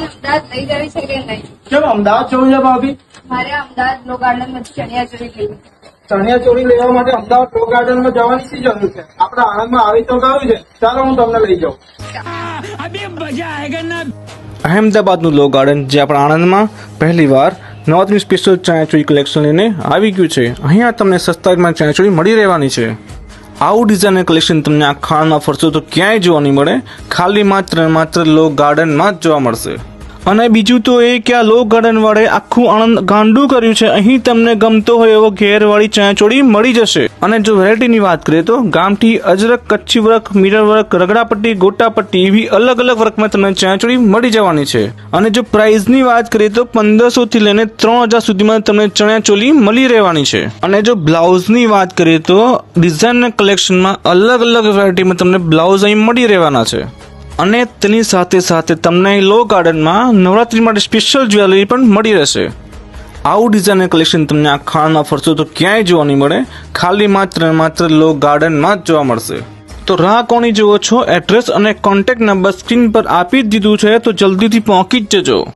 અમદાવાદ લઈ જવી છે કે નહીં? કેમ અમદાવાદ જવું છે ભાભી? મારે અમદાવાદ લો ગાર્ડન માં ચણિયા ચોળી લેવી છે. ચણિયા ચોળી લેવા માટે અમદાવાદ લો ગાર્ડન માં જવાની શી જરૂર છે? આપડે આણંદમાં આવી તો ગયું છે. ચાલો હું તમને લઈ જાઉં. અહેમદાબાદનું લો ગાર્ડન જે આપણા આણંદમાં પહેલીવાર નવરાત્રી સ્પેશિયલ ચણિયાચોળી કલેક્શન લઈને આવી ગયું છે. અહીંયા તમને સસ્તા રેટમાં ચણિયાચોળી મળી રહેવાની છે. આવું ડિઝાઇનર કલેક્શન તમને આ ખાણમાં ફરશો તો ક્યાંય જોવા નહીં મળે, ખાલી માત્ર લો ગાર્ડનમાં જ જોવા મળશે. અને બીજું તો એ કે આ લો ગાર્ડન વાળે આખું આણંદ ગાંડું કર્યું છે. અહીં તમને ગમતો હોય એવો ઘેરવાળી ચણિયાચોળી મળી જશે. અને જો વેરાયટીની વાત કરીએ તો ગામઠી, અજરક, કચ્છી વર્ક, મિરર વર્ક, રગડાપટ્ટી, ગોટાપટ્ટી એવી અલગ અલગ વર્કમાં તમને ચણિયાચોળી મળી જવાની છે. અને જો પ્રાઇસની વાત કરીએ તો 1500 થી લઈને 3000 સુધીમાં તમને ચણિયાચોળી મળી રહેવાની છે. અને જો બ્લાઉઝની વાત કરીએ તો ડિઝાઇનર કલેક્શનમાં અલગ અલગ વેરાયટીમાં તમને બ્લાઉઝ અહીં મળી રહેવાના છે. અને તેની સાથે તમને લો ગાર્ડનમાં નવરાત્રી માટે સ્પેશિયલ જ્વેલરી પણ મળી રહેશે. આવું ડિઝાઇનર કલેક્શન તમને આ ખાણમાં ફરશો તો ક્યાંય જોવા નહીં મળે, ખાલી માત્ર લો ગાર્ડનમાં જ જોવા મળશે. તો રાહ કોની જુઓ છો? એડ્રેસ અને કોન્ટેક્ટ નંબર સ્ક્રીન પર આપી જ દીધું છે, તો જલ્દીથી પહોંચી જ જજો.